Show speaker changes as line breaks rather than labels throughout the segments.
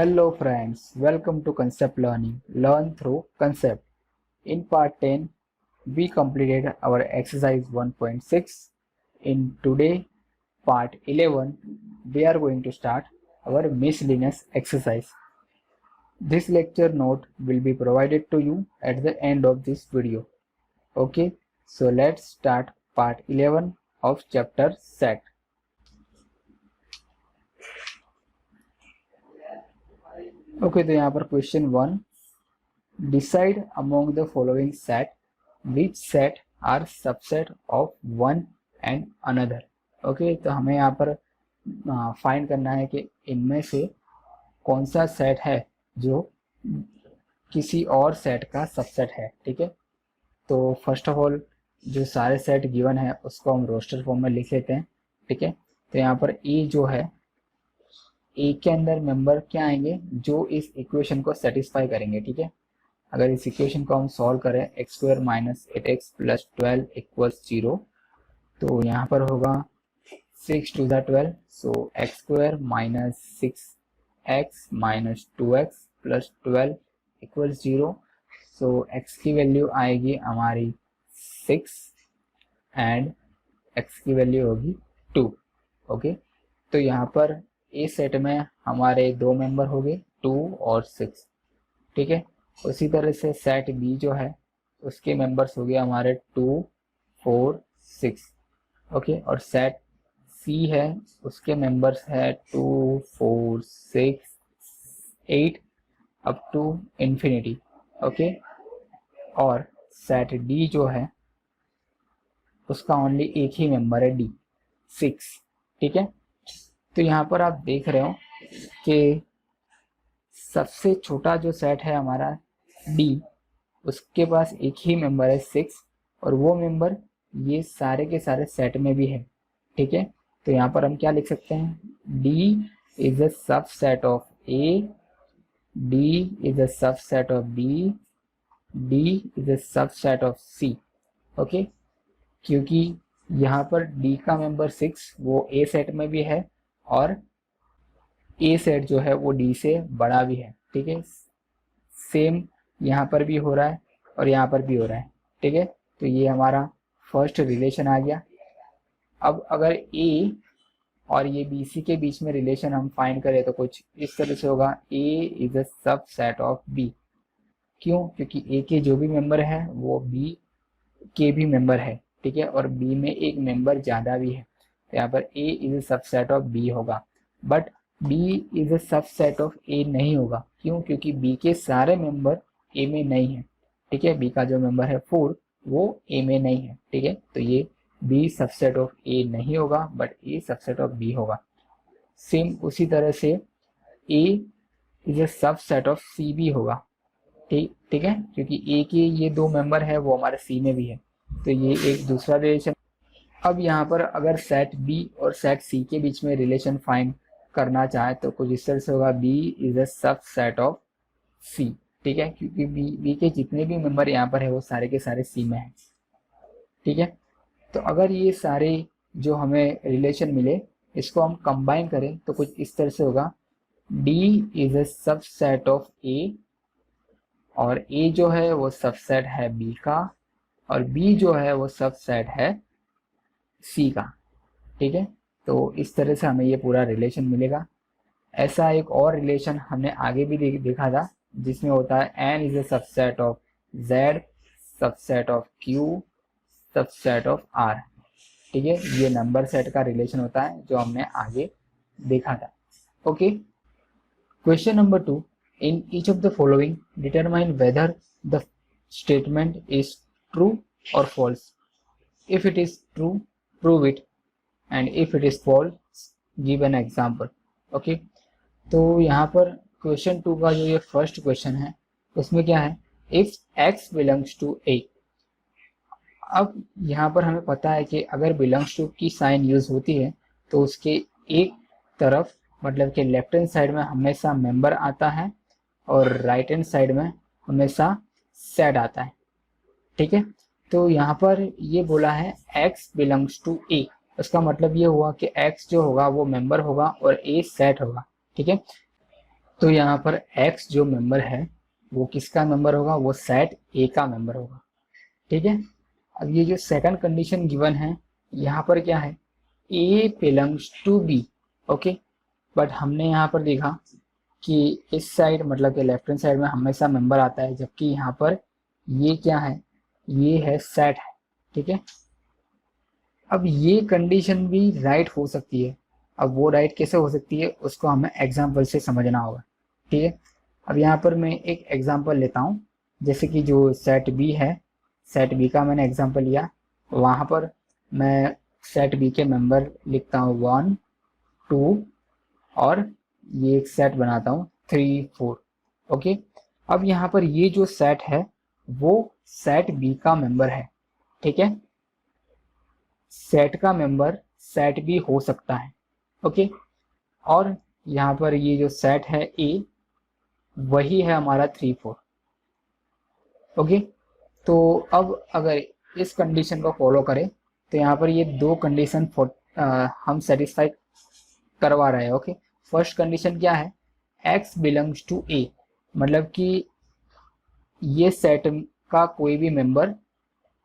Hello friends, welcome to Concept Learning. Learn through concept. In part 10, we completed our exercise 1.6. In today, part 11, we are going to start our miscellaneous exercise. This lecture note will be provided to you at the end of this video. Okay, so let's start part 11 of chapter set. Okay, तो यहाँ पर question 1, decide among the following set which set are subset of one and another. Okay तो हमें यहाँ पर find करना है कि इनमें से कौन सा सेट है जो किसी और सेट का सबसेट है. ठीक है, तो फर्स्ट ऑफ ऑल जो सारे सेट गिवन है उसको हम रोस्टर फॉर्म में लिख लेते हैं. ठीक है, तो यहाँ पर ए जो है, ए के अंदर मेंबर क्या आएंगे जो इस इक्वेशन को सेटिस्फाई करेंगे. ठीक है, अगर इस इक्वेशन को हम सॉल्व करें x square minus 8x plus 12 equals 0, तो यहाँ पर होगा 6 to the 12, so x square minus 6x minus 2x plus 12 equals 0. So x की वैल्यू आएगी हमारी 6 एंड x की वैल्यू होगी 2. ओके, तो यहाँ पर ए सेट में हमारे दो मेंबर हो गए 2 और 6. ठीक है, उसी तरह से सेट बी जो है उसके मेंबर्स हो गए हमारे 2, 4, 6. ओके, और सेट सी है उसके मेंबर्स है 2, 4, 6, 8 अप टू इन्फिनिटी. ओके, और सेट डी जो है उसका ओनली एक ही मेंबर है डी, 6. ठीक है, तो यहाँ पर आप देख रहे हो कि सबसे छोटा जो सेट है हमारा डी, उसके पास एक ही मेंबर है 6, और वो मेंबर ये सारे के सारे सेट में भी है. ठीक है, तो यहाँ पर हम क्या लिख सकते हैं, D is a subset of A, D is a subset of B, D is a subset of C. Okay, क्योंकि यहाँ पर डी का मेंबर 6 वो ए सेट में भी है और ए सेट जो है वो डी से बड़ा भी है. ठीक है, सेम यहाँ पर भी हो रहा है और यहाँ पर भी हो रहा है. ठीक है, तो ये हमारा फर्स्ट रिलेशन आ गया. अब अगर ए और ये बी सी के बीच में रिलेशन हम फाइंड करें तो कुछ इस तरह से होगा, A is a subset of B. क्यों? क्योंकि ए के जो भी मेंबर है वो बी के भी मेंबर है. ठीक है, और बी में एक मेंबर ज़्यादा भी है, तो यहाँ पर A is a subset of B होगा. But B is a subset of A नहीं होगा. क्यों? क्योंकि बी के सारे मेंबर ए में नहीं है. ठीक है, बी का जो मेंबर है 4 वो ए में नहीं है. ठीक है, तो ये बी सबसेट ऑफ ए नहीं होगा but A subset of B होगा. सेम उसी तरह से A is a subset of C भी होगा. ठीक है, क्योंकि ए के ये दो मेंबर है वो हमारे सी में भी है, तो ये एक दूसरा रिलेशन. अब यहाँ पर अगर सेट बी और सेट सी के बीच में रिलेशन फाइंड करना चाहे तो कुछ इस तरह से होगा, B is a subset of C. ठीक है, क्योंकि बी के जितने भी मेंबर यहाँ पर है वो सारे के सारे सी में हैं. ठीक है, तो अगर ये सारे जो हमें रिलेशन मिले इसको हम कंबाइन करें तो कुछ इस तरह से होगा, D is a subset of A, और ए जो है वो सबसेट है बी का, और बी जो है वो सबसेट है सी का. ठीक है, तो इस तरह से हमें ये पूरा रिलेशन मिलेगा. ऐसा एक और रिलेशन हमने आगे भी देखा था जिसमें होता है N is a subset of Z, subset of Q, subset of R. ठीक है, ये नंबर सेट का रिलेशन होता है जो हमने आगे देखा था. Okay, question number 2, in each of the following determine whether the statement is true और false. If it is true prove it, and if it is false give an example. Okay, तो यहाँ पर क्वेश्चन 2 का जो ये first question है उसमें क्या है, if x belongs to a. अब यहाँ पर हमें पता है कि अगर बिलोंग्स टू की साइन यूज होती है तो उसके एक तरफ मतलब कि लेफ्ट हैंड साइड में हमेशा मेंबर आता है और राइट हैंड साइड में हमेशा सेट आता है. ठीक है, तो यहाँ पर ये बोला है x बिलोंग्स टू a, उसका मतलब ये हुआ कि x जो होगा वो मेंबर होगा और a सेट होगा. ठीक है, तो यहाँ पर x जो मेंबर है वो किसका मेंबर होगा, वो सेट ए का मेंबर होगा। ठीक है, अब ये जो सेकंड कंडीशन गिवन है यहाँ पर क्या है, a belongs to b। Okay, but हमने यहाँ पर देखा कि इस साइड मतलब कि लेफ्ट हैंड साइड में हमेशा मेंबर आता है, जबकि यहाँ पर ये क्या है, ये है सेट है। ठीक है, अब ये कंडीशन भी राइट हो सकती है। अब वो राइट कैसे हो सकती है उसको हमें एग्जाम्पल से समझना होगा। ठीक है, अब यहाँ पर मैं एक एग्जाम्पल लेता हूँ, जैसे कि जो सेट बी है, सेट बी का मैंने एग्जाम्पल लिया, वहाँ पर मैं सेट बी के मेंबर लिखता हूँ 1 2 और ये एक सेट बनाता हूँ 3 4। ओके, अब यहाँ पर ये जो सेट है वो सेट बी का मेंबर है। ठीक है, सेट का मेंबर सेट बी हो सकता है। ओके, और यहाँ पर ये जो सेट है ए वही है हमारा 3 4। ओके, तो अब अगर इस कंडीशन को फॉलो करें तो यहाँ पर ये दो कंडीशन हम सेटिस्फाई करवा रहे हैं। ओके, फर्स्ट कंडीशन क्या है, x बिलोंग्स टू a, मतलब कि ये सेट का कोई भी मेंबर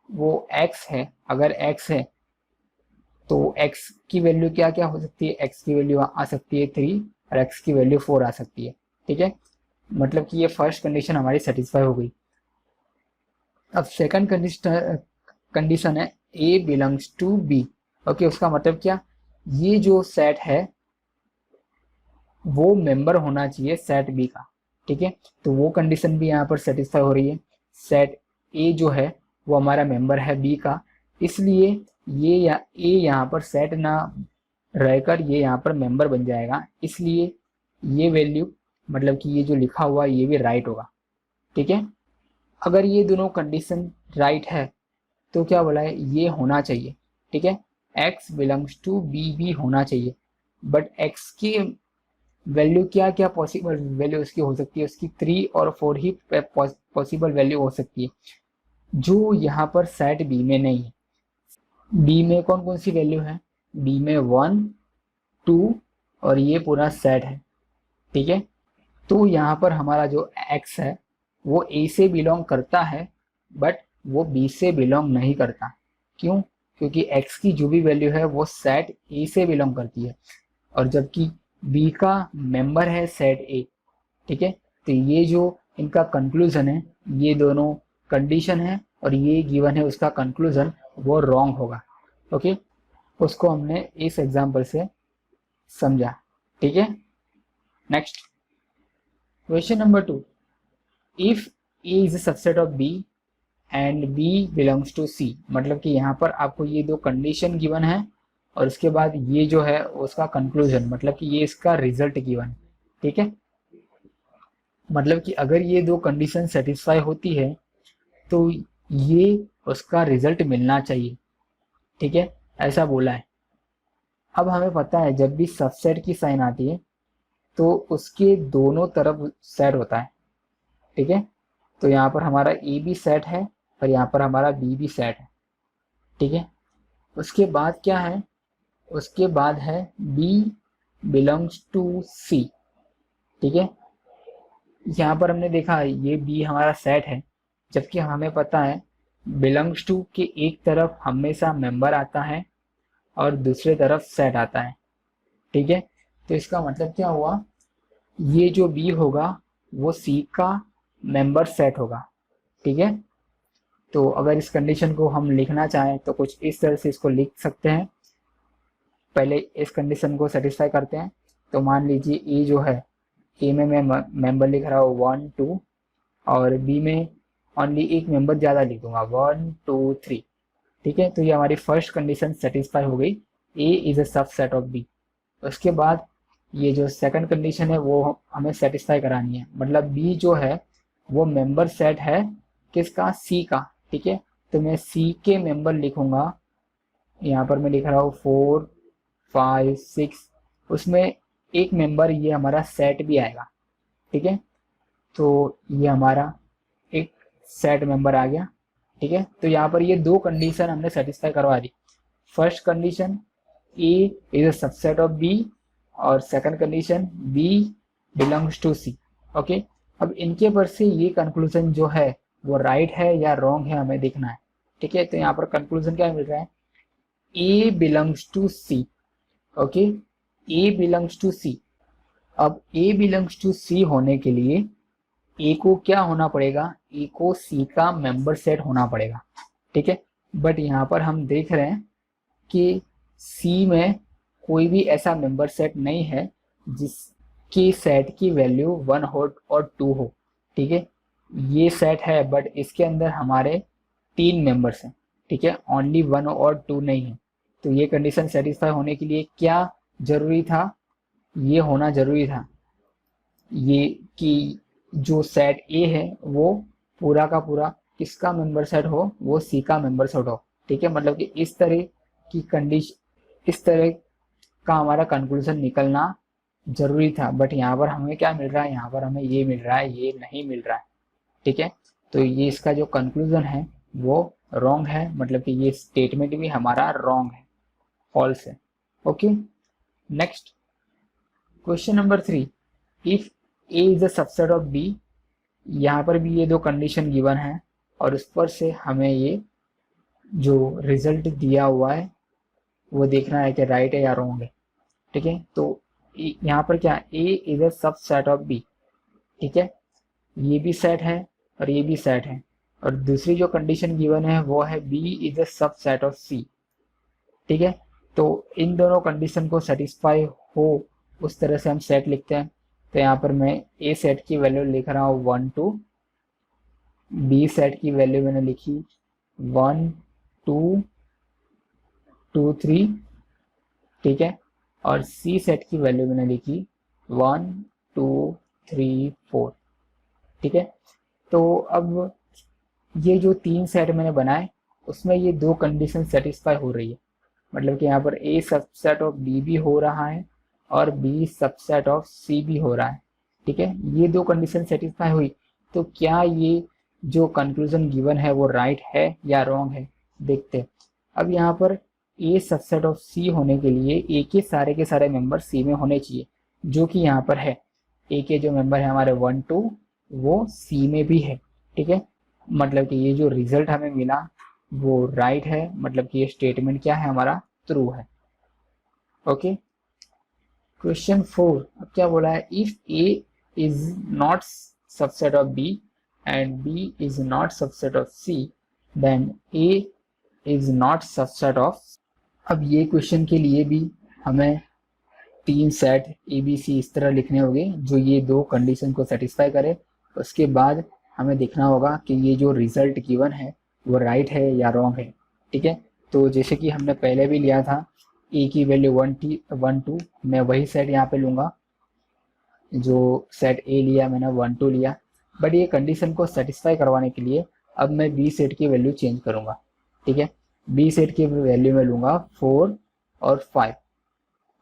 वो x है, अगर x है तो x की वैल्यू क्या क्या हो सकती है, x की वैल्यू आ सकती है 3 और x की वैल्यू 4 आ सकती है। ठीक है, मतलब कि ये फर्स्ट कंडीशन हमारी सेटिस्फाई हो गई। अब सेकंड कंडीशन है a belongs to b। Okay, उसका मतलब क्या, ये जो सेट है वो मेंबर होना चाहिए सेट बी का। ठीक है, तो वो कंडीशन भी यहाँ पर सेटिस्फाई हो रही है। सेट ए जो है वो हमारा मेंबर है बी का, इसलिए ये ए यहाँ पर सेट ना रहकर ये यहाँ पर मेंबर बन जाएगा, इसलिए ये वैल्यू मतलब कि ये जो लिखा हुआ ये भी राइट होगा। ठीक है, अगर ये दोनों कंडीशन राइट है तो क्या बोला है, ये होना चाहिए। ठीक है, x बिलोंग्स टू बी भी होना चाहिए, बट x की वैल्यू क्या क्या पॉसिबल वैल्यू उसकी हो सकती है, उसकी 3 और 4 ही पॉसिबल वैल्यू हो सकती है, जो यहाँ पर सेट बी में नहीं है। बी में कौन कौन सी वैल्यू है, बी में 1 2 और ये पूरा सेट है। ठीक है, तो यहाँ पर हमारा जो x है वो a से बिलोंग करता है, बट वो b से बिलोंग नहीं करता। क्यों, क्योंकि x की जो भी वैल्यू है वो सेट a से बिलोंग करती है, और जबकि b का मेंबर है सेट a। ठीक है, तो ये जो इनका कंक्लूजन है, ये दोनों कंडीशन है और ये गिवन है उसका कंक्लूजन वो रॉन्ग होगा। ओके, उसको हमने इस एग्जांपल से समझा। ठीक है, next question number 2, if a is a subset of b and b belongs to c, मतलब कि यहाँ पर आपको ये दो कंडीशन गिवन है और उसके बाद ये जो है उसका कंक्लूजन, मतलब कि ये इसका रिजल्ट गिवन। ठीक है, मतलब कि अगर ये दो कंडीशन सेटिस्फाई होती है तो ये उसका रिजल्ट मिलना चाहिए। ठीक है, ऐसा बोला है। अब हमें पता है जब भी सबसेट की साइन आती है तो उसके दोनों तरफ सेट होता है। ठीक है, तो यहाँ पर हमारा ए भी सेट है और यहाँ पर हमारा बी भी सेट है। ठीक है, उसके बाद क्या है, उसके बाद है बी बिलोंग्स टू सी। ठीक है, यहाँ पर हमने देखा ये बी हमारा सेट है, जबकि हमें पता है बिलोंग्स टू के एक तरफ हमेशा मेंबर आता है और दूसरे तरफ सेट आता है। ठीक है, तो इसका मतलब क्या हुआ, ये जो बी होगा वो सी का मेंबर सेट होगा। ठीक है, तो अगर इस कंडीशन को हम लिखना चाहें तो कुछ इस तरह से इसको लिख सकते हैं। पहले इस कंडीशन को सेटिस्फाई करते हैं, तो मान लीजिए ए जो है, ए में मैं मेंबर लिख रहा हूँ 1 2 और बी में ओनली एक मेंबर ज़्यादा लिखूंगा 1 2 3। ठीक है, तो ये हमारी फर्स्ट कंडीशन सेटिस्फाई हो गई, A is a subset of B. उसके बाद ये जो सेकंड कंडीशन है वो हमें सेटिस्फाई करानी है, मतलब बी जो है वो मेंबर सेट है किसका, सी का। ठीक है, तो मैं सी के मेंबर लिखूंगा, यहाँ पर मैं लिख रहा हूँ 4 5 6, उसमें एक मेंबर ये हमारा सेट भी आएगा। ठीक है, तो ये हमारा एक सेट मेंबर आ गया। ठीक है, तो यहाँ पर ये दो कंडीशन हमने सेटिस्फाई करवा दी। First condition A is a subset of B और second condition B belongs to C. Okay, अब इनके पर से ये कंक्लूजन जो है वो राइट है या रॉन्ग है हमें देखना है। ठीक है, तो यहाँ पर कंक्लूजन क्या मिल रहा है, A belongs to C. Okay, A belongs to C. अब ए बिलोंग्स टू सी होने के लिए ए को क्या होना पड़ेगा, ए को सी का मेंबर सेट होना पड़ेगा। ठीक है, बट यहाँ पर हम देख रहे हैं कि सी में कोई भी ऐसा मेंबर सेट नहीं है जिसकी सेट की वैल्यू 1 हो और 2 हो। ठीक है, ये सेट है बट इसके अंदर हमारे 3 मेंबर्स हैं। ठीक है, ओनली 1 और 2 नहीं है। तो ये कंडीशन सेटिस्फाई होने के लिए क्या जरूरी था, ये होना जरूरी था ये कि जो सेट ए है वो पूरा का पूरा किसका मेंबर सेट हो, वो सी का मेंबर सेट हो। ठीक है, मतलब कि इस तरह की कंडीशन, इस तरह का हमारा कंक्लूजन निकलना जरूरी था। बट यहाँ पर हमें क्या मिल रहा है, यहाँ पर हमें ये मिल रहा है, ये नहीं मिल रहा है। ठीक है, तो ये इसका जो कंक्लूजन है वो रॉन्ग है, मतलब कि ये स्टेटमेंट भी हमारा रॉन्ग है, फॉल्स है। Okay, next question number 3, if A is a subset of B. यहाँ पर भी ये दो कंडीशन गिवन है और उस पर से हमें ये जो रिजल्ट दिया हुआ है वो देखना है कि राइट है या रॉन्ग है। ठीक है, तो यहाँ पर क्या, A is a subset of B. ठीक है, ये भी सेट है और ये भी सेट है, और दूसरी जो कंडीशन गिवन है वो है B is a subset of C. ठीक है, तो इन दोनों कंडीशन को सेटिस्फाई हो उस तरह से हम सेट लिखते हैं। तो यहाँ पर मैं ए सेट की वैल्यू लिख रहा हूँ 1 2, बी सेट की वैल्यू मैंने लिखी 1 2 2 3। ठीक है, और सी सेट की वैल्यू मैंने लिखी 1 2 3 4। ठीक है, तो अब ये जो 3 सेट मैंने बनाए उसमें ये दो कंडीशन सेटिस्फाई हो रही है, मतलब कि यहाँ पर ए सबसेट ऑफ बी भी हो रहा है और बी सबसेट ऑफ सी भी हो रहा है। ठीक है, ये दो कंडीशन सेटिस्फाई हुई, तो क्या ये जो कंक्लूजन गिवन है वो राइट है या रॉन्ग है, देखते हैं। अब यहाँ पर ए सबसेट ऑफ सी होने के लिए ए के सारे मेंबर सी में होने चाहिए, जो कि यहाँ पर है। ए के जो मेंबर है हमारे 1 2 वो सी में भी है। ठीक है, मतलब कि ये जो रिजल्ट हमें मिला वो राइट है, मतलब कि ये स्टेटमेंट क्या है हमारा, ट्रू है। ओके, क्वेश्चन 4 अब क्या बोला है, if A is not subset of B and B is not subset of C then A is not subset of. अब ये क्वेश्चन के लिए भी हमें 3 सेट ए बी सी इस तरह लिखने होंगे जो ये दो कंडीशन को सेटिस्फाई करे। उसके बाद हमें देखना होगा कि ये जो रिजल्ट गिवन है वो राइट है या रॉन्ग है। ठीक है, तो जैसे कि हमने पहले भी लिया था ए की वैल्यू 1 2, मैं वही सेट यहाँ पे लूँगा जो सेट ए लिया मैंने 1 2 लिया। बट ये कंडीशन को सेटिस्फाई करवाने के लिए अब मैं बी सेट की वैल्यू चेंज करूँगा। ठीक है, बी सेट की वैल्यू में लूँगा 4 और 5।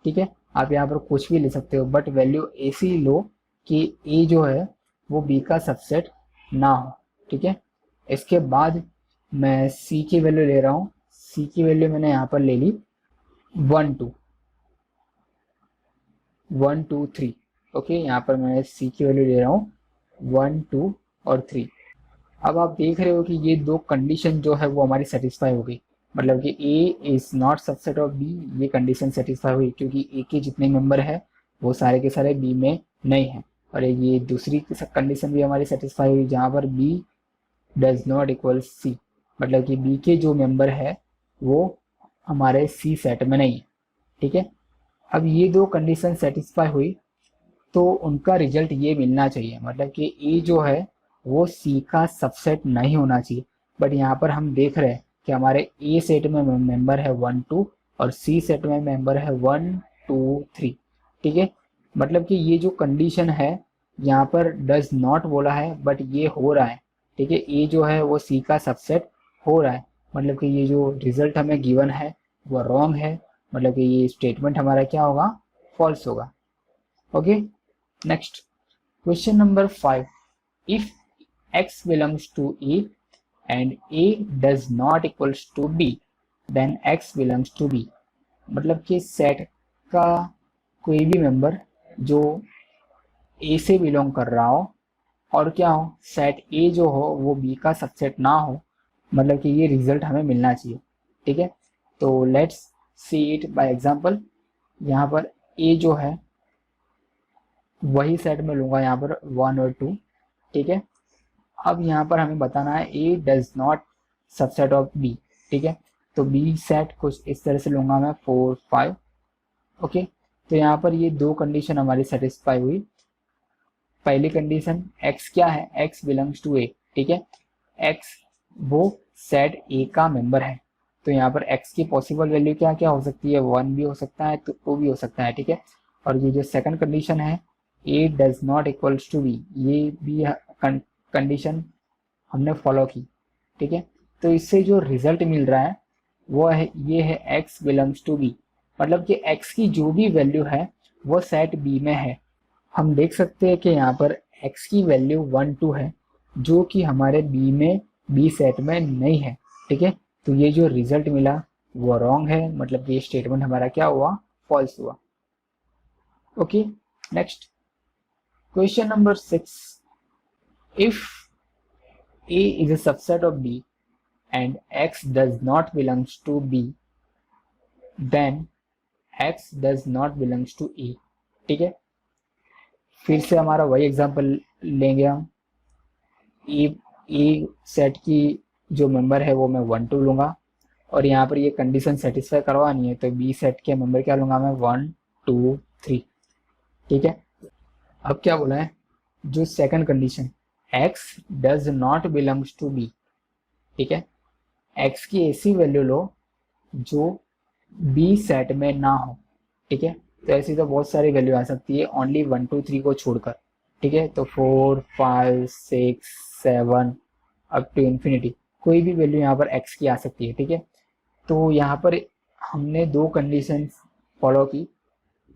ठीक है, आप यहाँ पर कुछ भी ले सकते हो बट वैल्यू ऐसी लो कि ए जो है वो बी का सबसेट ना हो। ठीक है, इसके बाद मैं सी की वैल्यू ले रहा हूँ, सी की वैल्यू मैंने यहाँ पर ले ली 1 2 1 2 3। ओके, यहाँ पर मैं सी की वैल्यू ले रहा हूँ 1 2 और 3। अब आप देख रहे हो कि ये दो कंडीशन जो है वो हमारी सेटिस्फाई हो गई, मतलब कि A is not subset of B, ये कंडीशन सेटिस्फाई हुई क्योंकि ए के जितने मेंबर है वो सारे के सारे बी में नहीं है। और ये दूसरी कंडीशन भी हमारी सेटिस्फाई हुई जहाँ पर B does not equal C, मतलब कि बी के जो मेंबर है वो हमारे सी सेट में नहीं है। ठीक है, अब ये दो कंडीशन सेटिस्फाई हुई तो उनका रिजल्ट ये मिलना चाहिए, मतलब कि ए जो है वो सी का सबसेट नहीं होना चाहिए। बट यहाँ पर हम देख रहे हैं कि हमारे ए सेट में मेंबर है 1 2 और सी सेट में मेंबर है 1 2 3। ठीक है, मतलब कि ये जो कंडीशन है यहाँ पर डज नॉट बोला है बट ये हो रहा है। ठीक है, ए जो है वो सी का सबसेट हो रहा है, मतलब कि ये जो रिजल्ट हमें गिवन है वो रॉन्ग है, मतलब कि ये स्टेटमेंट हमारा क्या होगा, फॉल्स होगा। Okay, next question number 5, if x belongs to a does not equals to b then x belongs to b। मतलब कि सेट का कोई भी मेंबर जो ए से बिलोंग कर रहा हो और क्या हो, सेट ए जो हो वो बी का सबसेट ना हो, मतलब कि ये रिजल्ट हमें मिलना चाहिए। ठीक है, तो let's see it by example. यहाँ पर ए जो है वही सेट में लूंगा यहाँ पर 1 और 2। ठीक है, अब यहाँ पर हमें बताना है A does not subset of B. ठीक है, तो बी सेट कुछ इस तरह से लूंगा मैं 4 5। ओके, तो यहाँ पर ये दो कंडीशन हमारी सेटिस्फाई हुई। पहली कंडीशन x क्या है, x बिलोंग्स टू ए। ठीक है, x वो सेट ए का मेंबर है, तो यहाँ पर x की पॉसिबल वैल्यू क्या क्या हो सकती है, 1 भी हो सकता है, तो 2 भी हो सकता है। ठीक है, और ये जो सेकंड कंडीशन है a does not equals to b, ये भी कंडीशन हमने फॉलो की। ठीक है, तो इससे जो रिजल्ट मिल रहा है वो है, ये है x बिलोंग्स टू b, मतलब कि x की जो भी वैल्यू है वो सेट b में है। हम देख सकते हैं कि यहाँ पर x की वैल्यू 1 2 है, जो कि हमारे बी सेट में नहीं है। ठीक है, तो ये जो रिजल्ट मिला वो रॉन्ग है, मतलब ये स्टेटमेंट हमारा क्या हुआ, फॉल्स हुआ। Okay, next question number 6, if a is a subset of b and x does not belongs to b, then x does not belongs to a। ठीक है, फिर से हमारा वही एग्जांपल लेंगे हम। ए सेट की जो मेंबर है वो मैं 1 2 लूंगा, और यहाँ पर ये कंडीशन सेटिस्फाई करवानी है, तो बी सेट के मेंबर क्या लूंगा मैं, 1 2 3। ठीक है, अब क्या बोला है, जो second condition x does not belongs to B. ठीक है, x की ऐसी वैल्यू लो जो बी सेट में ना हो। ठीक है, तो ऐसी तो बहुत सारी वैल्यू आ सकती है, ओनली 1 2 3 को छोड़कर। ठीक है, तो 4 5 6 7 अप टू इन्फिनिटी, कोई भी वैल्यू यहाँ पर x की आ सकती है। ठीक है, तो यहाँ पर हमने दो कंडीशन फॉलो की।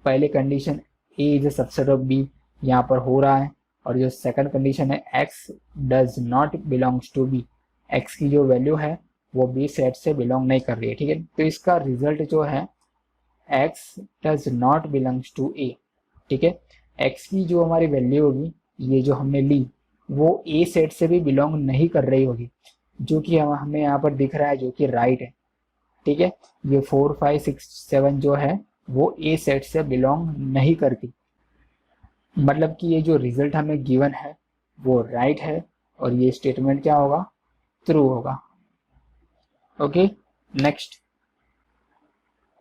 पहले condition a is a subset of b यहाँ पर हो रहा है, और जो सेकंड कंडीशन है x does not belongs to b, x की जो वैल्यू है वो b सेट से बिलोंग नहीं कर रही है। ठीक है, तो इसका रिजल्ट जो है x does not belongs to a। ठीक है, x की जो हमारी वैल्यू होगी, ये जो हमने ली, वो a सेट से भी बिलोंग नहीं कर रही होगी, जो कि हमें यहाँ पर दिख रहा है, जो कि राइट है। ठीक है, ये 4 5 6 7 जो है वो a सेट से बिलोंग नहीं करती, मतलब कि ये जो रिजल्ट हमें गिवन है वो राइट है, और ये स्टेटमेंट क्या होगा, ट्रू होगा। Okay, next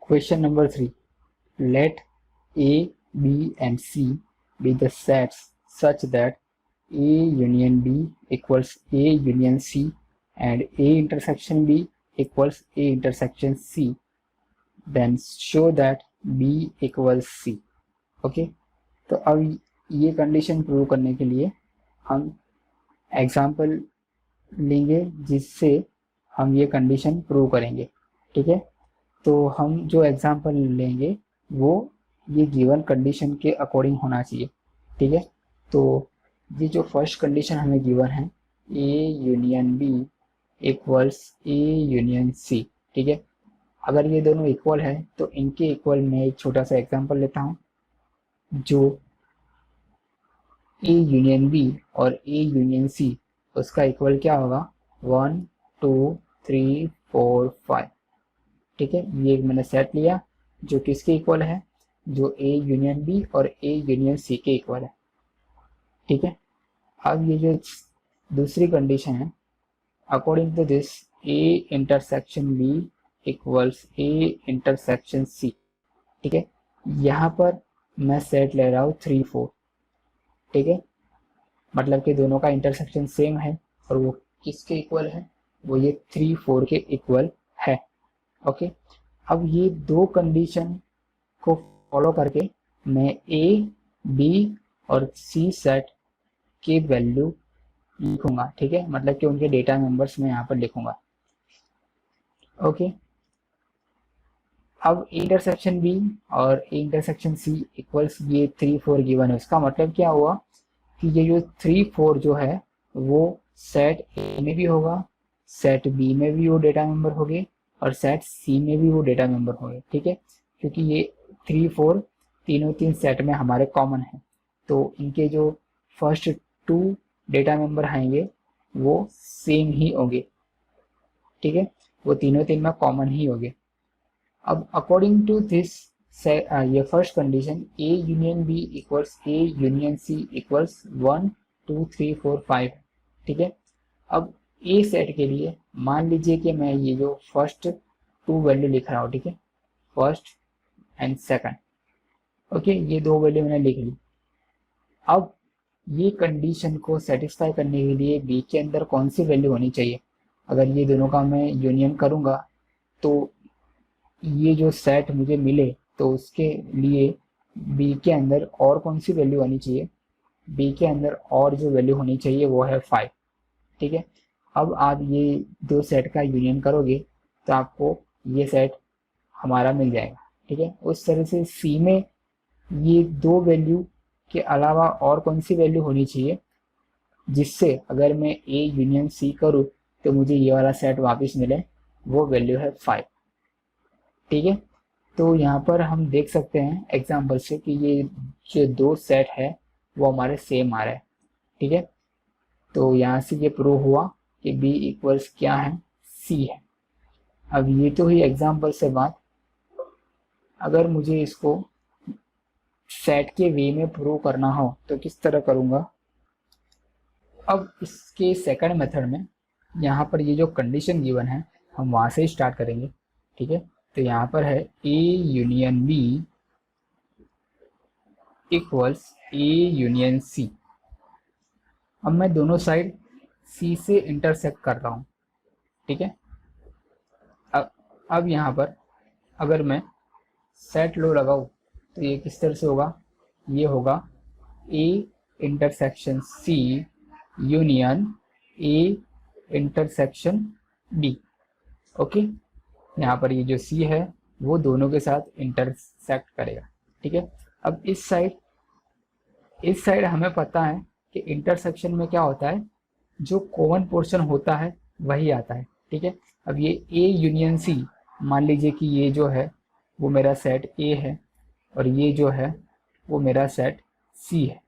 question number 3, let a b and c be the sets such that a union b equals a union c and a intersection b equals a intersection c, then show that b equals c। Okay, तो अब ये condition prove करने के लिए हम example लेंगे जिससे हम ये कंडीशन प्रूव करेंगे। ठीक है, तो हम जो एग्जाम्पल लेंगे वो ये गिवन कंडीशन के अकॉर्डिंग होना चाहिए। ठीक है, तो ये जो फर्स्ट कंडीशन हमें गिवन है, A union B equals A union C. ठीक है, अगर ये दोनों इक्वल है तो इनके इक्वल में एक छोटा सा एग्जांपल लेता हूँ, जो ए यूनियन बी और ए यूनियन सी, उसका इक्वल क्या होगा, 1 2 3 4 5। ठीक है, ये एक मैंने सेट लिया जो किसके इक्वल है, जो ए यूनियन बी और ए यूनियन सी के इक्वल है। ठीक है, अब ये जो दूसरी कंडीशन है, according to this A intersection B equals A intersection C. ठीक है, यहाँ पर मैं सेट ले रहा हूँ 3 4। ठीक है, मतलब कि दोनों का इंटरसेक्शन सेम है, और वो किसके इक्वल है, वो ये 3 4 के इक्वल है। ओके, अब ये दो कंडीशन को फॉलो करके मैं ए बी और सी सेट की वैल्यू लिखूंगा। ठीक है, मतलब कि उनके डेटा मेंबर्स मैं यहाँ पर लिखूंगा। ओके, अब इंटरसेक्शन बी और इंटरसेक्शन सी इक्वल्स ये 3 4 गिवन है, उसका मतलब क्या हुआ कि ये जो 3 4 जो है वो सेट ए में भी होगा, सेट बी में भी वो डेटा मेंबर होंगे, और सेट सी में भी वो डेटा मेंबर होंगे। ठीक है, क्योंकि ये 3 4 तीनों तीन सेट में हमारे कॉमन है। तो इनके जो फर्स्ट 2 डेटा मेंबर आएंगे वो सेम ही होंगे, ठीक है, वो तीनों में कॉमन ही होंगे। अब अकॉर्डिंग टू दिस ये first condition A union B equals A union C equals 1 2 3 4 5, ठीक है। अब ए सेट के लिए मान लीजिए कि मैं ये जो फर्स्ट 2 वैल्यू लिख रहा हूँ, ठीक है, फर्स्ट एंड सेकंड, ओके, ये 2 वैल्यू मैंने लिख ली। अब ये कंडीशन को सेटिस्फाई करने के लिए बी के अंदर कौन सी वैल्यू होनी चाहिए? अगर ये दोनों का मैं यूनियन करूंगा तो ये जो सेट मुझे मिले तो उसके लिए बी के अंदर और कौन सी वैल्यू होनी चाहिए? बी के अंदर और जो वैल्यू होनी चाहिए वो है 5, ठीक है। अब आप ये दो सेट का यूनियन करोगे तो आपको ये सेट हमारा मिल जाएगा, ठीक है। उस तरह से सी में ये 2 वैल्यू के अलावा और कौन सी वैल्यू होनी चाहिए जिससे अगर मैं ए यूनियन सी करूँ तो मुझे ये वाला सेट वापस मिले, वो वैल्यू है 5, ठीक है। तो यहाँ पर हम देख सकते हैं एग्जाम्पल से कि ये जो 2 सेट है वो हमारे सेम आ रहे हैं, ठीक है। तो यहाँ से ये प्रूव हुआ कि बी इक्वल्स क्या है? सी है। अब ये तो ही एग्जाम्पल से बात, अगर मुझे इसको सेट के वे में प्रूव करना हो तो किस तरह करूँगा? अब इसके सेकंड मेथड में यहाँ पर ये जो कंडीशन गिवन है हम वहाँ से स्टार्ट करेंगे, ठीक है। तो यहाँ पर है A union B equals A union C. अब मैं दोनों साइड सी से इंटरसेक्ट कर रहा हूँ, ठीक है। अब यहाँ पर अगर मैं सेट लो लगाऊँ तो ये किस तरह से होगा? ये होगा A intersection C union A intersection B, okay. यहाँ पर ये जो सी है वो दोनों के साथ इंटरसेक्ट करेगा, ठीक है। अब इस साइड हमें पता है कि इंटरसेक्शन में क्या होता है, जो कॉमन पोर्शन होता है वही आता है, ठीक है। अब ये ए यूनियन सी, मान लीजिए कि ये जो है वो मेरा सेट ए है और ये जो है वो मेरा सेट सी है,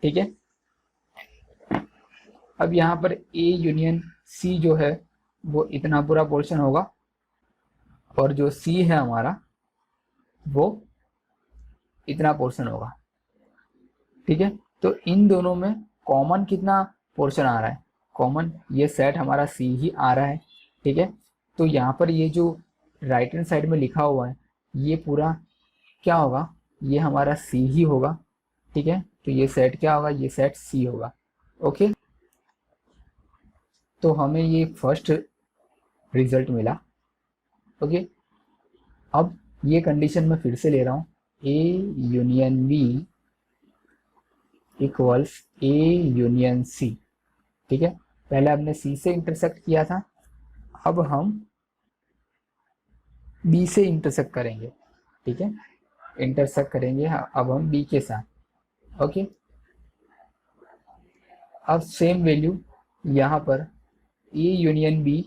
ठीक है। अब यहाँ पर ए यूनियन सी जो है वो इतना पूरा पोर्शन होगा और जो सी है हमारा वो इतना पोर्शन होगा, ठीक है। तो इन दोनों में कॉमन कितना पोर्शन आ रहा है? कॉमन ये सेट हमारा सी ही आ रहा है, ठीक है। तो यहाँ पर ये जो राइट हैंड साइड में लिखा हुआ है ये पूरा क्या होगा? ये हमारा सी ही होगा, ठीक है। तो ये सेट क्या होगा? ये सेट सी होगा, ओके। तो हमें ये फर्स्ट रिजल्ट मिला, ओके। अब ये कंडीशन मैं फिर से ले रहा हूँ, A union B equals A union C, ठीक है। पहले हमने सी से इंटरसेक्ट किया था, अब हम बी से इंटरसेक्ट करेंगे, ठीक है। इंटरसेक्ट करेंगे अब हम बी के साथ, ओके। अब सेम वैल्यू यहाँ पर A union B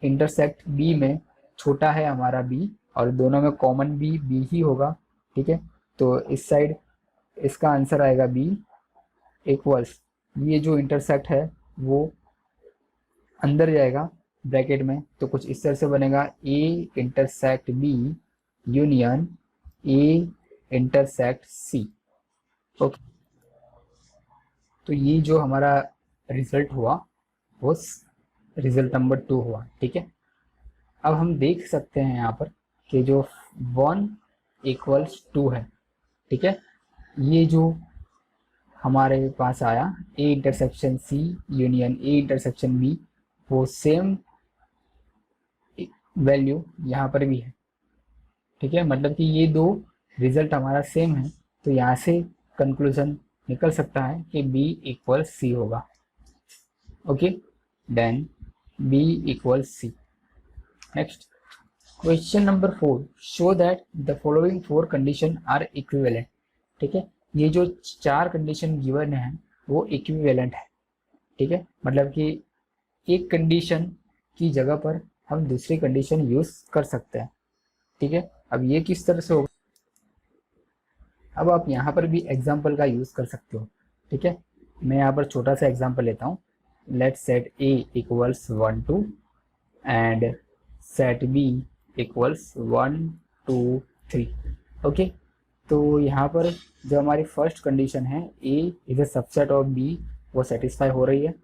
intersect B में छोटा है हमारा बी और दोनों में कॉमन बी बी ही होगा, ठीक है। तो इस साइड इसका आंसर आएगा बी इक्वल्स, ये जो इंटरसेक्ट है वो अंदर जाएगा ब्रैकेट में तो कुछ इस तरह से बनेगा A intersect B union A intersect C, okay. तो ये जो हमारा रिजल्ट हुआ वो रिजल्ट नंबर 2 हुआ, ठीक है। अब हम देख सकते हैं यहाँ पर कि जो 1 इक्वल्स 2 है, ठीक है। ये जो हमारे पास आया A intersection C union A intersection B, वो सेम वैल्यू यहाँ पर भी है, ठीक है। मतलब कि ये दो रिजल्ट हमारा सेम है, तो यहाँ से कंक्लूजन निकल सकता है कि बी इक्वल सी होगा, okay. Then B equal C. Next question number 4, show that the following 4 condition are equivalent, ठीक है। ये जो 4 कंडीशन गिवन है वो इक्विवेलेंट है, ठीक है। मतलब कि एक कंडीशन की जगह पर हम दूसरी कंडीशन यूज कर सकते हैं, ठीक है। अब ये किस तरह से होगा? अब आप यहाँ पर भी एग्जाम्पल का यूज़ कर सकते हो, ठीक है। मैं यहाँ पर छोटा सा एग्जाम्पल लेता हूँ। Let set A equals 1 2 and set B equals 1 2 3। Okay, तो यहाँ पर जो हमारी फर्स्ट कंडीशन है A is a subset of B, वो सेटिस्फाई हो रही है।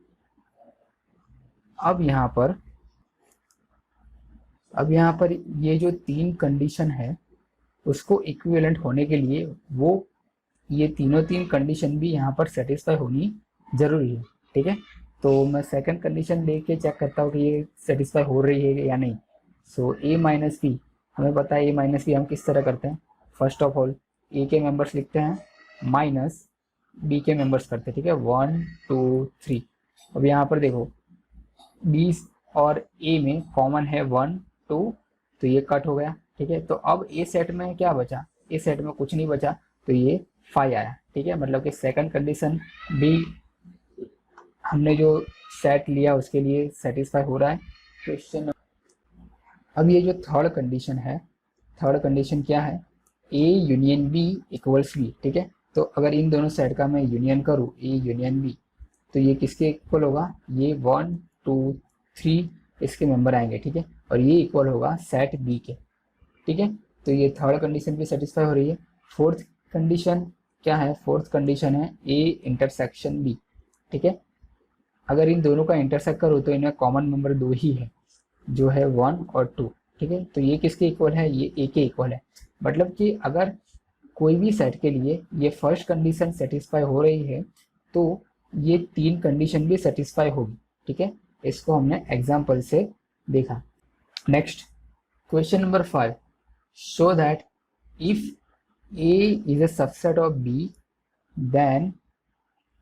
अब यहाँ पर ये जो तीन कंडीशन है उसको इक्विवेलेंट होने के लिए वो ये तीन कंडीशन भी यहाँ पर सेटिस्फाई होनी जरूरी है, ठीक है। तो मैं सेकंड कंडीशन लेके चेक करता हूँ कि ये सेटिस्फाई हो रही है या नहीं। सो ए माइनस बी, हमें पता है ए माइनस बी हम किस तरह करते हैं। फर्स्ट ऑफ ऑल ए के मेंबर्स लिखते हैं माइनस बी के मेंबर्स करते हैं, ठीक है, 1 2 3। अब यहाँ पर देखो बी और ए में कॉमन है 1 2, तो ये कट हो गया, ठीक है। तो अब ए सेट में क्या बचा, ए सेट में कुछ नहीं बचा, तो ये 5 आया, ठीक है। मतलब कि सेकंड कंडीशन भी हमने जो सेट लिया उसके लिए सेटिस्फाई हो रहा है। क्वेश्चन अब ये जो थर्ड कंडीशन है, थर्ड कंडीशन क्या है, A union B equals B, ठीक है। तो अगर इन दोनों सेट का मैं यूनियन करूँ ए यूनियन बी, तो ये किसके इक्वल होगा, ये 1 2 3 इसके मेंबर आएंगे, ठीक है। और ये इक्वल होगा सेट बी के, ठीक है। तो ये थर्ड कंडीशन भी सेटिस्फाई हो रही है। फोर्थ कंडीशन क्या है, फोर्थ कंडीशन है ए इंटरसेक्शन बी, ठीक है। अगर इन दोनों का इंटरसेक्ट करो तो इनमें कॉमन मेंबर दो ही है, जो है 1 और 2, ठीक है। तो ये किसके इक्वल है, ये ए के इक्वल है। मतलब कि अगर कोई भी सेट के लिए ये फर्स्ट कंडीशन सेटिस्फाई हो रही है तो ये तीन कंडीशन भी सेटिस्फाई होगी, ठीक है। इसको हमने एग्जाम्पल से देखा। Next question number 5, show that if A is a subset of B, then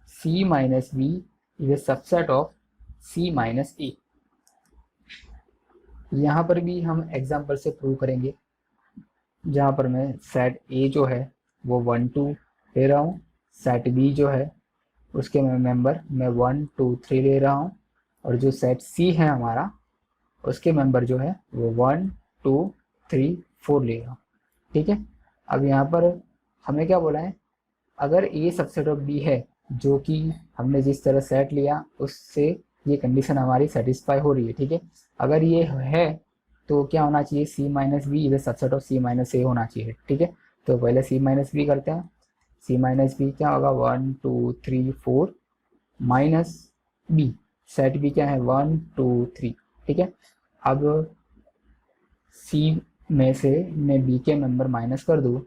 C minus B is a subset of C minus A। यहाँ पर भी हम एग्जाम्पल से प्रूव करेंगे, जहाँ पर मैं सेट A जो है वो 1 2 ले रहा हूँ, सेट B जो है उसके मेंबर मैं 1 2 3 ले रहा हूँ, और जो सेट C है हमारा उसके मेंबर जो है वो 1 2 3 4 ले रहा हूँ, ठीक है। अब यहाँ पर हमें क्या बोला है, अगर ए सबसेट ऑफ बी है, जो कि हमने जिस तरह सेट लिया उससे ये कंडीशन हमारी सेटिस्फाई हो रही है, ठीक है। अगर ये है तो क्या होना चाहिए, C minus B is subset of C minus A होना चाहिए, ठीक है। तो पहले सी माइनस बी करते हैं। सी माइनस बी क्या होगा, 1 2 3 4 माइनस बी, सेट बी क्या है 1 2 3, ठीक है। अब सी में से मैं बी के मेंबर माइनस कर दूँ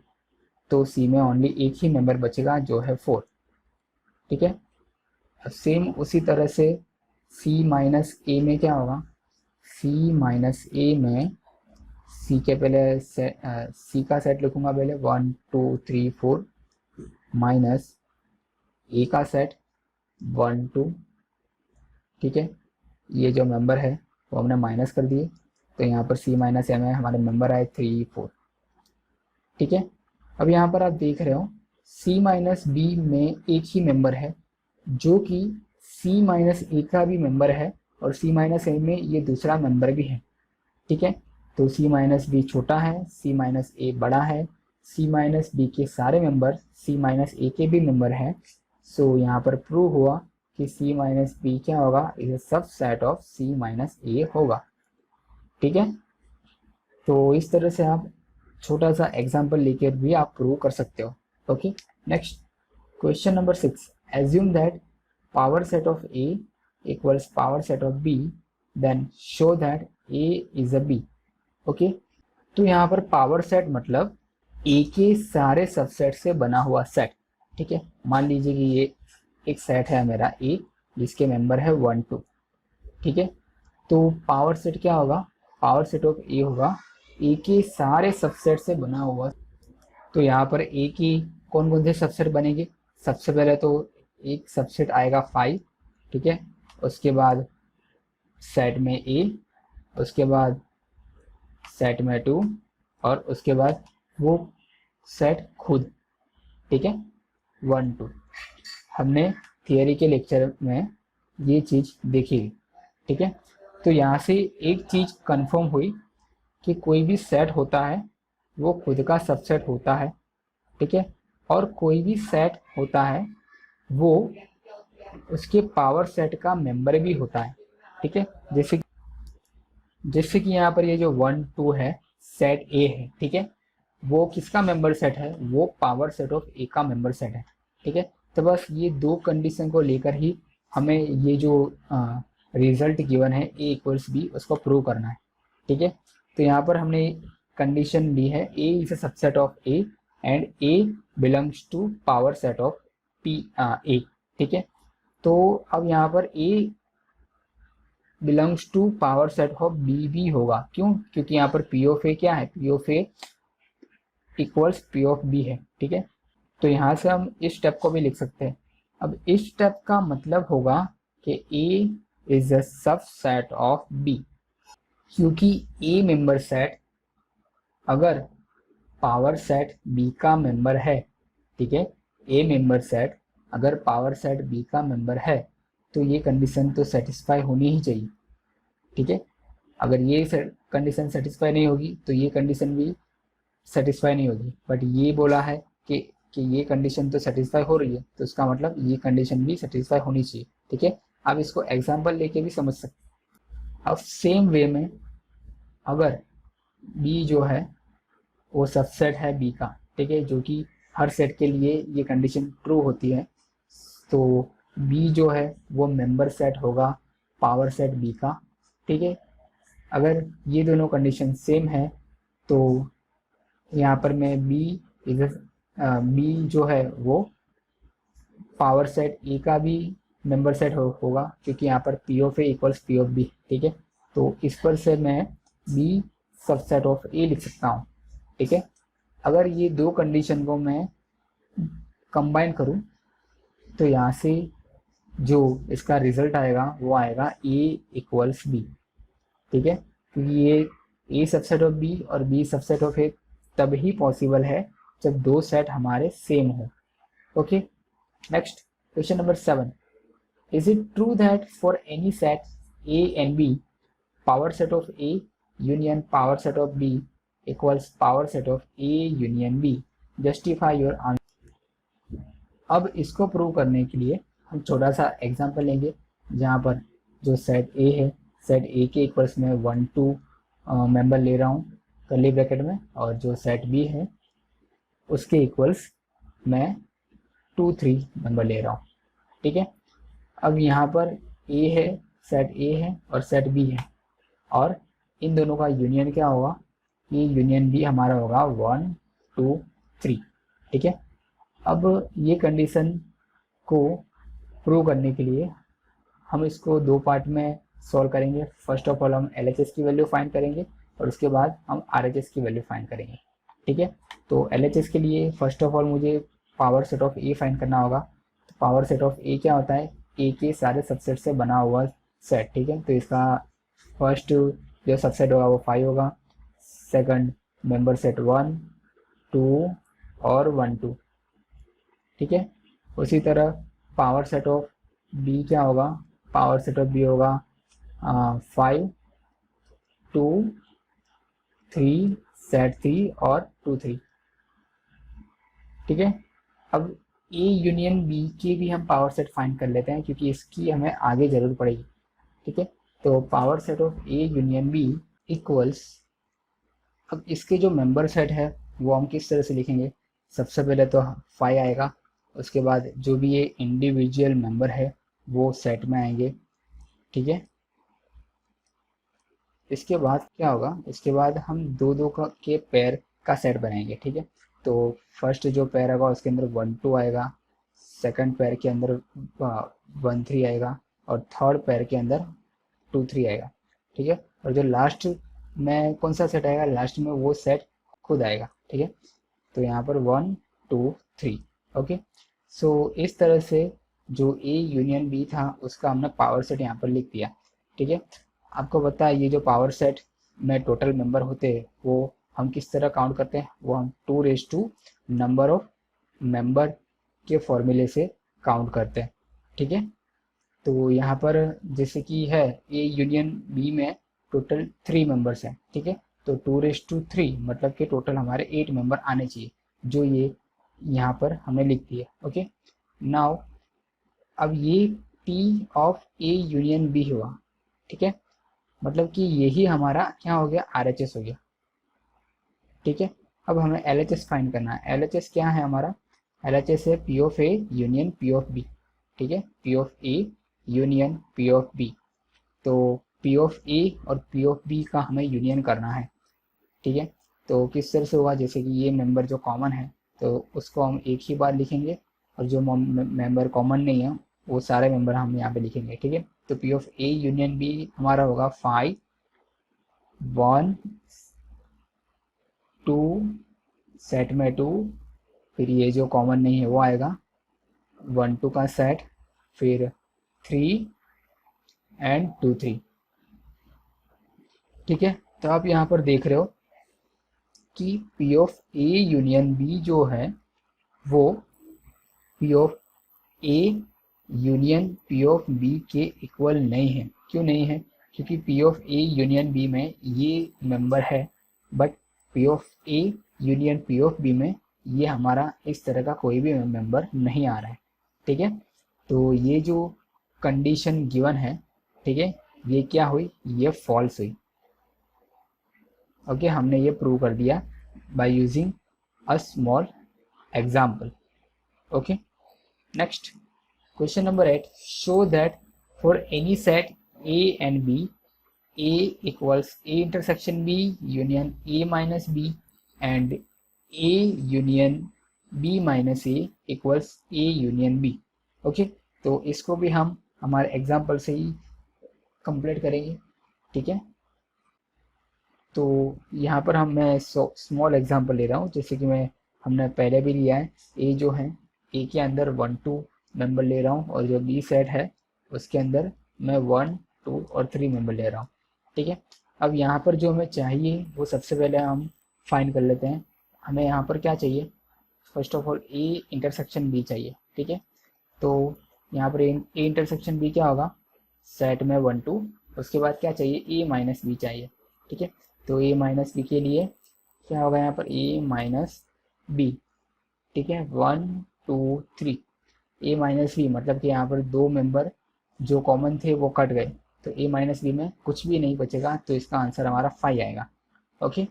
तो सी में ओनली एक ही मेंबर बचेगा जो है 4, ठीक है। सेम उसी तरह से सी माइनस ए में क्या होगा, सी माइनस ए में सी के पहले सी का सेट लिखूंगा पहले 1 2 3 4 माइनस ए का सेट 1 2, ठीक है। ये जो मेंबर है वो हमने माइनस कर दिए, तो यहाँ पर सी माइनस ए में हमारे मेंबर आए 3 4, ठीक है। अब यहाँ पर आप देख रहे हो C माइनस बी में एक ही मेंबर है जो कि C माइनस ए का भी मेंबर है, और C माइनस ए में ये दूसरा मेंबर भी है, ठीक है। तो C माइनस बी छोटा है, C माइनस ए बड़ा है, C माइनस बी के सारे मेंबर C माइनस ए के भी मेंबर हैं। सो यहाँ पर प्रूव हुआ कि C माइनस बी क्या होगा, इज सब सेट ऑफ C माइनस ए होगा, ठीक है। तो इस तरह से आप छोटा सा एग्जाम्पल लेकर भी आप प्रूव कर सकते हो। Okay, next question number 6, assume that power set of A equals power set of B, then show that A is a B. Okay, तो यहाँ पर पावर सेट मतलब ए के सारे सबसेट से बना हुआ सेट, ठीक है। मान लीजिए कि ये एक सेट है मेरा ए जिसके मेंबर है 1 2, ठीक है। तो पावर सेट क्या होगा, पावर सेट ऑफ ए होगा ए के सारे सबसेट से बना हुआ। तो यहाँ पर ए की कौन कौन से सबसेट बनेंगे, सबसे पहले तो एक सबसेट आएगा 5, ठीक है। उसके बाद सेट में ए, उसके बाद सेट में 2, और उसके बाद वो सेट खुद, ठीक है, 1 2। हमने थियरी के लेक्चर में ये चीज़ देखी, ठीक है। तो यहाँ से एक चीज़ कंफर्म हुई कि कोई भी सेट होता है वो खुद का सबसेट होता है, ठीक है। और कोई भी सेट होता है वो उसके पावर सेट का मेंबर भी होता है, ठीक है। जैसे कि यहाँ पर ये जो 1 2 है, सेट ए है, ठीक है। वो किसका मेंबर सेट है, वो पावर सेट ऑफ ए का मेंबर सेट है, ठीक है। तो बस ये दो कंडीशन को लेकर ही हमें ये जो रिजल्ट गिवन है ए इक्वल्स बी उसको प्रूव करना है, ठीक है। तो यहाँ पर हमने कंडीशन ली है A is a subset of A and A belongs to power set of P A, ठीक है। तो अब यहाँ पर A belongs to power set of B भी होगा, क्यों, क्योंकि यहाँ पर पी ऑफ ए क्या है, P of A equals P of B है, ठीक है। तो यहाँ से हम इस स्टेप को भी लिख सकते हैं। अब इस स्टेप का मतलब होगा कि A is a subset of B, क्योंकि ए मेंबर सेट अगर पावर सेट बी का मेंबर है, ठीक है, ए मेंबर सेट अगर पावर सेट बी का मेंबर है तो ये कंडीशन तो सेटिस्फाई होनी ही चाहिए, ठीक है। अगर ये कंडीशन सेटिस्फाई नहीं होगी तो ये कंडीशन भी सेटिस्फाई नहीं होगी, बट ये बोला है कि ये कंडीशन तो सेटिस्फाई हो रही है, तो इसका मतलब ये कंडीशन भी सेटिस्फाई होनी चाहिए, ठीक है। आप इसको एग्जांपल लेके भी समझ सकते हैं। अब सेम वे में अगर बी जो है वो सबसेट है बी का, ठीक है, जो कि हर सेट के लिए ये कंडीशन ट्रू होती है, तो बी जो है वो मेंबर सेट होगा पावर सेट बी का, ठीक है। अगर ये दोनों कंडीशन सेम है तो यहाँ पर मैं बी जो है वो पावर सेट ए का भी मेंबर सेट होगा, क्योंकि यहाँ पर P of A equals P of B, ठीक है। तो इस पर से मैं बी सबसेट ऑफ ए लिख सकता हूँ, ठीक है। अगर ये दो कंडीशन को मैं कंबाइन करूँ तो यहाँ से जो इसका रिजल्ट आएगा वो आएगा ए इक्वल्स बी, ठीक है। क्योंकि ये ए सबसेट ऑफ बी और बी सबसेट ऑफ ए तब ही पॉसिबल है जब दो सेट हमारे सेम हो, okay. Next question number 7, is it true that for any set A and B power set of A union power set of B equals power set of A union B, justify your answer. अब इसको prove करने के लिए हम छोटा सा example लेंगे, जहाँ पर जो सेट ए है, सेट ए के इक्वल्स में 1 2 मेंबर ले रहा हूँ कर्ली ब्रैकेट में, और जो सेट बी है उसके इक्वल्स मैं 2 3 मेंबर ले रहा हूँ, ठीक है। अब यहाँ पर ए है, सेट ए है और सेट बी है, और इन दोनों का यूनियन क्या होगा, ये यूनियन बी हमारा होगा 1 2 3, ठीक है। अब ये कंडीशन को प्रूव करने के लिए हम इसको दो पार्ट में सॉल्व करेंगे। फर्स्ट ऑफ ऑल हम LHS की वैल्यू फाइंड करेंगे और उसके बाद हम RHS की वैल्यू फाइंड करेंगे, ठीक है। तो LHS के लिए फर्स्ट ऑफ ऑल मुझे power set of A find करना होगा। तो पावर सेट ऑफ ए क्या होता है, ए के सारे सबसेट से बना हुआ सेट, ठीक है। तो इसका फर्स्ट जो सबसेट होगा वो 5 होगा, सेकंड मेंबर सेट 1 2 और 1 2, ठीक है। उसी तरह पावर सेट ऑफ बी क्या होगा, पावर सेट ऑफ बी होगा 5 2 3 सेट 3 और 2 3, ठीक है। अब ए यूनियन बी के भी हम पावर सेट फाइंड कर लेते हैं, क्योंकि इसकी हमें आगे जरूरत पड़ेगी, ठीक है। तो power set of A union B equals, अब इसके जो मेंबर सेट है वो हम किस तरह से लिखेंगे, सबसे पहले तो 5 आएगा, उसके बाद जो भी ये इंडिविजुअल मेंबर है वो सेट में आएंगे, ठीक है। इसके बाद क्या होगा, इसके बाद हम दो दो के पेयर का सेट बनाएंगे, ठीक है। तो फर्स्ट जो पेयर होगा उसके अंदर 1 2 आएगा, सेकंड पेयर के अंदर 1 3 आएगा और थर्ड पेयर के अंदर 2 3 आएगा, ठीक है। और जो लास्ट में कौन सा सेट आएगा, लास्ट में वो सेट खुद आएगा, ठीक है। तो यहाँ पर 1 2 3, ओके। सो इस तरह से जो ए यूनियन बी था उसका हमने पावर सेट यहाँ पर लिख दिया, ठीक है। आपको पता है ये जो पावर सेट में टोटल मेंबर होते हैं वो हम किस तरह काउंट करते हैं, वो हम 2 नंबर ऑफ मेंबर के फॉर्मूले से काउंट करते हैं, ठीक है। तो यहाँ पर जैसे कि है ए यूनियन बी में टोटल 3 मेंबर्स हैं, ठीक है। तो 2 3 मतलब कि टोटल हमारे 8 मेंबर आने चाहिए, जो ये यहाँ पर हमने लिख दिया। ओके, नाउ अब ये P of A union B हुआ, ठीक है, मतलब कि यही हमारा क्या हो गया, RHS हो गया, ठीक है। अब हमें LHS फाइंड करना है। LHS क्या है हमारा, LHS है P of A union P of B, ठीक है, P of A union P of B। तो P ऑफ A और P ऑफ B का हमें यूनियन करना है, ठीक है। तो किस तरह से होगा, जैसे कि ये मेंबर जो कॉमन है तो उसको हम एक ही बार लिखेंगे, और जो मेंबर कॉमन नहीं है वो सारे मेंबर हम यहाँ पे लिखेंगे, ठीक है। तो P of A union B हमारा होगा 5 1 2, सेट में 2, फिर ये जो कॉमन नहीं है वो आएगा 1 2 का सेट, फिर 3 एंड 2 3, ठीक है। तो आप यहाँ पर देख रहे हो कि P of A union B जो है वो P of A union P of B के इक्वल नहीं है। क्यों नहीं है, क्योंकि P of A union B में ये मेंबर है, but P of A union P of B में ये हमारा इस तरह का कोई भी मेंबर नहीं आ रहा है, ठीक है। तो ये जो कंडीशन गिवन है, ठीक है, ये क्या हुई, ये फॉल्स हुई। ओके, हमने ये प्रूव कर दिया by using a small example. Okay, next question number 8, show that for any set A and B, A equals A intersection B union A minus B and A union B minus A equals A union B। Okay, तो इसको भी हम हमारे example से ही complete करेंगे, ठीक है। तो यहाँ पर मैं स्मॉल एग्जांपल ले रहा हूँ, जैसे कि हमने पहले भी लिया है। ए जो है, ए के अंदर 1 2 मेंबर ले रहा हूँ, और जो बी सेट है उसके अंदर मैं 1 2 और 3 मेंबर ले रहा हूँ, ठीक है। अब यहाँ पर जो हमें चाहिए वो सबसे पहले हम फाइंड कर लेते हैं। हमें यहाँ पर क्या चाहिए, first of all A intersection B चाहिए, ठीक है। तो यहाँ पर ए इंटरसेक्शन बी क्या होगा, सेट में 1 2, उसके बाद क्या चाहिए, ए माइनस बी चाहिए, ठीक है। तो ए माइनस बी के लिए क्या होगा, यहाँ पर ए माइनस बी, ठीक है, 1 2 3, ए माइनस बी मतलब कि यहाँ पर दो मेंबर जो कॉमन थे वो कट गए, तो ए माइनस बी में कुछ भी नहीं बचेगा, तो इसका आंसर हमारा 5 आएगा। ओके,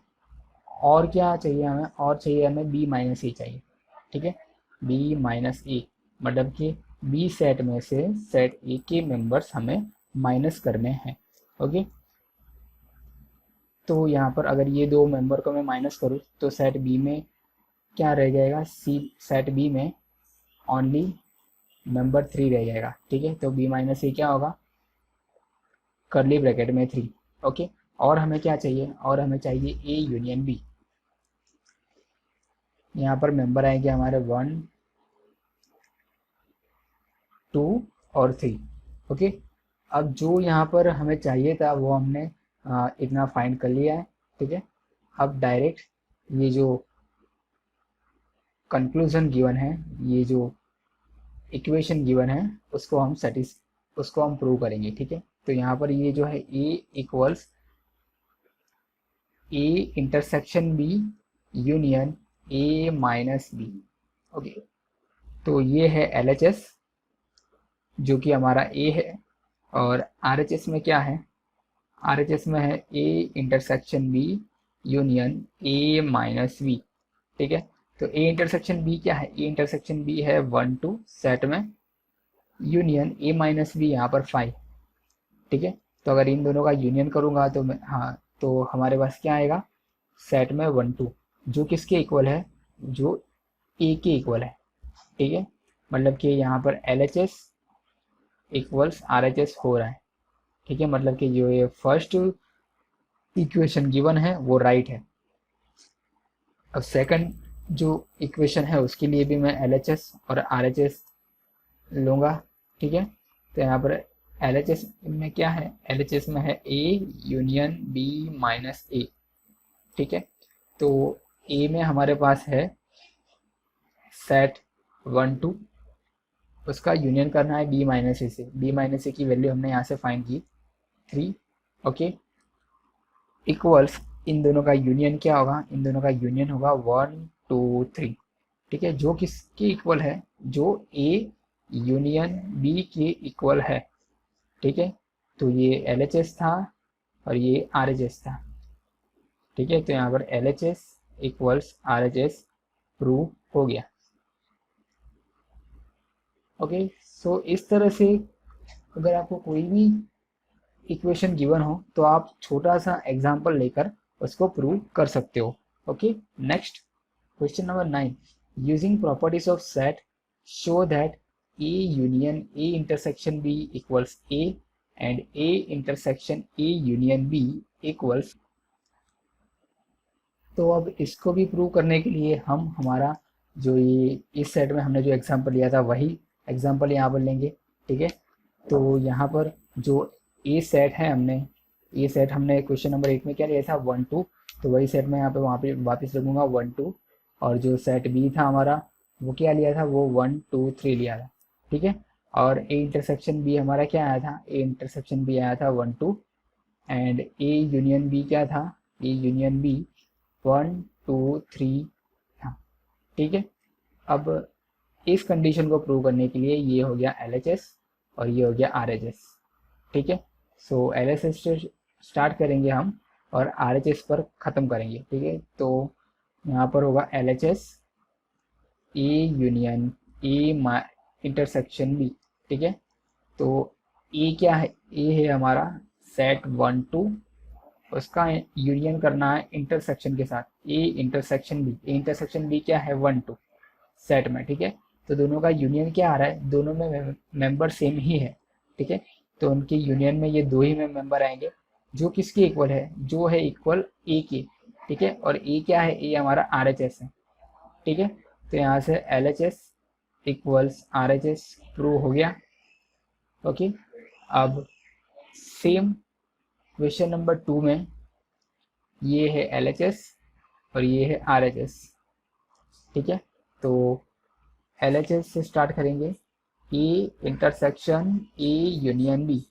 और क्या चाहिए हमें, और चाहिए हमें बी माइनस ए चाहिए, ठीक है, बी माइनस ए मतलब कि बी सेट में से सेट ए के मेंबर्स हमें माइनस करने हैं। ओके, तो यहाँ पर अगर ये दो मेंबर को मैं माइनस करूँ तो सेट बी में क्या रह जाएगा, सी सेट बी में ओनली मेंबर 3 रह जाएगा, ठीक है। तो बी माइनस ए क्या होगा, कर्ली ब्रैकेट में 3। ओके, और हमें क्या चाहिए, और हमें चाहिए ए यूनियन बी। यहाँ पर मेंबर आएंगे हमारे 1 2 और 3। ओके, अब जो यहाँ पर हमें चाहिए था वो हमने इतना फाइंड कर लिया है, ठीक है। अब डायरेक्ट ये जो कंक्लूजन गिवन है, ये जो इक्वेशन गिवन है उसको हम प्रूव करेंगे, ठीक है। तो यहाँ पर ये जो है A equals A intersection B union A minus B. Okay, तो ये है LHS जो कि हमारा ए है, और RHS में क्या है, RHS में है A intersection B union A minus B, ठीक है। तो ए इंटरसेक्शन बी क्या है, ए इंटरसेक्शन बी है 1 2 सेट में यूनियन ए माइनस बी यहाँ पर 5, ठीक है। तो अगर इन दोनों का यूनियन करूँगा तो मैं, हाँ, तो हमारे पास क्या आएगा, सेट में 1 2 जो किसके इक्वल है, जो ए के इक्वल है, ठीक है। मतलब कि यहाँ पर LHS इक्वल्स RHS हो रहा है, ठीक है। मतलब कि जो ये फर्स्ट इक्वेशन गिवन है वो राइट है। अब सेकंड जो इक्वेशन है उसके लिए भी मैं LHS और RHS लूँगा, ठीक है। तो यहाँ पर LHS में क्या है, LHS में है A union B minus A, ठीक है। तो A में हमारे पास है सेट 1 2, उसका यूनियन करना है B माइनस ए से, B माइनस ए की वैल्यू हमने यहाँ से फाइंड की 3। ओके, इक्वल्स इन दोनों का यूनियन क्या होगा, इन दोनों का यूनियन होगा 1 2 3, ठीक है, जो किसके इक्वल है, जो ए यूनियन बी के इक्वल है। ठीक है, तो ये LHS था और ये RHS था। ठीक है, तो यहाँ पर LHS इक्वल्स RHS प्रूव हो गया। ओके, सो इस तरह से अगर आपको कोई भी इक्वेशन गिवन हो तो आप छोटा सा एग्जांपल लेकर उसको प्रूव कर सकते हो। Okay, next question number 9, using properties of set show that A union A intersection B equals A and A intersection A union B equals. तो अब इसको भी प्रूव करने के लिए हम हमारा जो ये इस सेट में हमने जो एग्जांपल लिया था वही एग्जांपल यहाँ पर लेंगे। ठीक है, तो यहाँ पर जो ए सेट है हमने क्वेश्चन नंबर 8 में क्या लिया था 1 2, तो वही सेट में यहाँ पे वहाँ पे वापस लिखूंगा 1 2। और जो सेट बी था हमारा वो क्या लिया था, वो 1 2 3 लिया था। ठीक है, और ए इंटरसेक्शन बी हमारा क्या आया था, ए इंटरसेक्शन बी आया था 1 2, एंड ए यूनियन बी क्या था, ए यूनियन बी 1 2 3 था। ठीक है, अब इस कंडीशन को प्रूव करने के लिए ये हो गया LHS और ये हो गया RHS। ठीक है, सो LHS से स्टार्ट करेंगे हम और RHS पर ख़त्म करेंगे। ठीक है, तो यहाँ पर होगा LHS A union A intersection B। ठीक है, तो A क्या है, A है हमारा सेट 1 2, उसका यूनियन करना है इंटरसेक्शन के साथ A intersection B। A intersection B क्या है 1 2 सेट में। ठीक है, तो दोनों का यूनियन क्या आ रहा है, दोनों में मेंबर सेम ही है। ठीक है, तो उनके यूनियन में ये दो ही में मेंबर आएंगे जो किसके इक्वल है, जो है इक्वल ए के। ठीक है, और ए क्या है, ए हमारा RHS है। ठीक है, तो यहाँ से LHS इक्वल्स RHS प्रूव हो गया। ओके, अब सेम क्वेश्चन नंबर 2 में ये है LHS और ये है RHS। ठीक है, तो LHS से स्टार्ट करेंगे, A intersection A union B.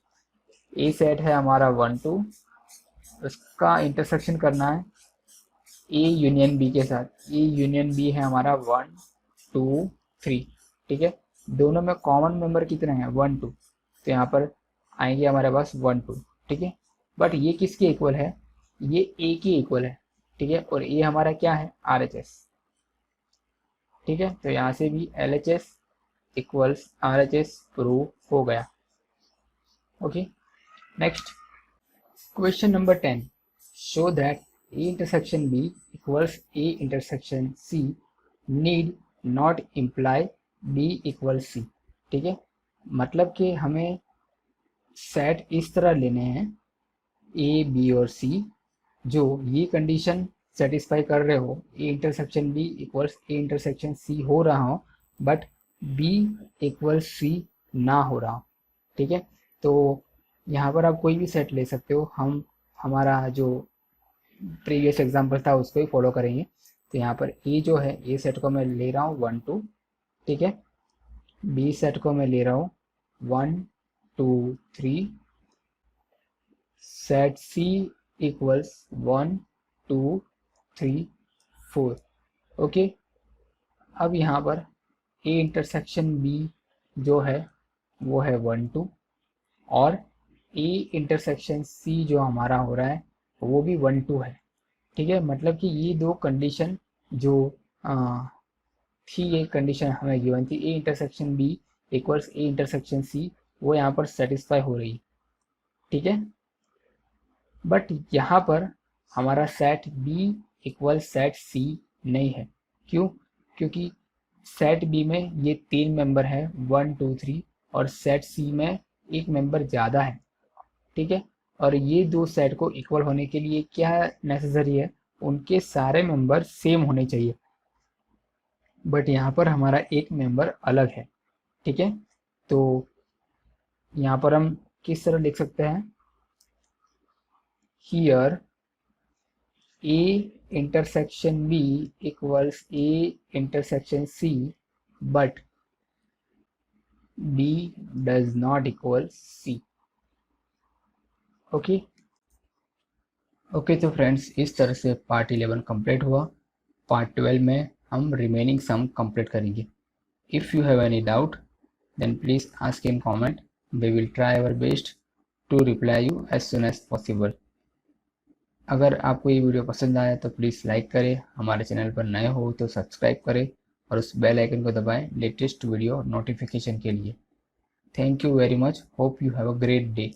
A set है हमारा 1 2, उसका इंटरसेक्शन करना है ए यूनियन बी के साथ। ए यूनियन बी है हमारा 1 2 3। ठीक है, दोनों में कॉमन मेंबर कितने हैं 1 2, तो यहाँ पर आएंगे हमारे पास 1 2। ठीक है, बट ये किसके इक्वल है, ये ए के इक्वल है। ठीक है, और ए हमारा क्या है RHS। ठीक है, तो यहाँ से भी LHS इक्वल्स RHS प्रूव हो गया। Okay, next question number 10, show that A intersection B equals A intersection C need not imply B equals C। ठीक है, मतलब कि हमें सेट इस तरह लेने हैं A B और C, जो ये कंडीशन सेटिस्फाई कर रहे हो, A intersection B equals A intersection C हो रहा हो, बट B इक्वल्स C ना हो रहा हो। ठीक है, तो यहाँ पर आप कोई भी सेट ले सकते हो, हम हमारा जो प्रीवियस एग्जाम्पल था उसको ही फॉलो करेंगे। तो यहाँ पर ए जो है, ए सेट को मैं ले रहा हूँ 1 2। ठीक है, बी सेट को मैं ले रहा हूँ 1 2 3, सेट सी इक्वल्स 1 2 3 4। ओके, अब यहाँ पर ए इंटरसेक्शन बी जो है वो है 1 2, और ए इंटरसेक्शन सी जो हमारा हो रहा है वो भी 1 2 है। ठीक है, मतलब कि ये दो कंडीशन जो थी, ये कंडीशन हमें गिवन थी A intersection B equals A intersection C, वो यहाँ पर सेटिस्फाई हो रही है। ठीक है, बट यहाँ पर हमारा सेट बी इक्वल सेट सी नहीं है। क्यों, क्योंकि सेट बी में ये 3 मेंबर है 1 2 3, और सेट सी में एक मेंबर ज़्यादा है। ठीक है, और ये दो सेट को इक्वल होने के लिए क्या नेसेसरी है, उनके सारे मेंबर सेम होने चाहिए, बट यहाँ पर हमारा एक मेंबर अलग है। ठीक है, तो यहाँ पर हम किस तरह लिख सकते हैं, here A intersection B equals A intersection C, but B does not equal C. Okay, okay, तो फ्रेंड्स इस तरह से पार्ट 11 कंप्लीट हुआ। पार्ट 12 में हम रिमेनिंग सम कंप्लीट करेंगे। If you have any doubt then please ask in comment, we will try our best to reply you as soon as possible. अगर आपको ये वीडियो पसंद आया तो प्लीज़ लाइक करें, हमारे चैनल पर नए हो तो सब्सक्राइब करें और उस बेल आइकन को दबाएं लेटेस्ट वीडियो नोटिफिकेशन के लिए। Thank you very much, hope you have a great day.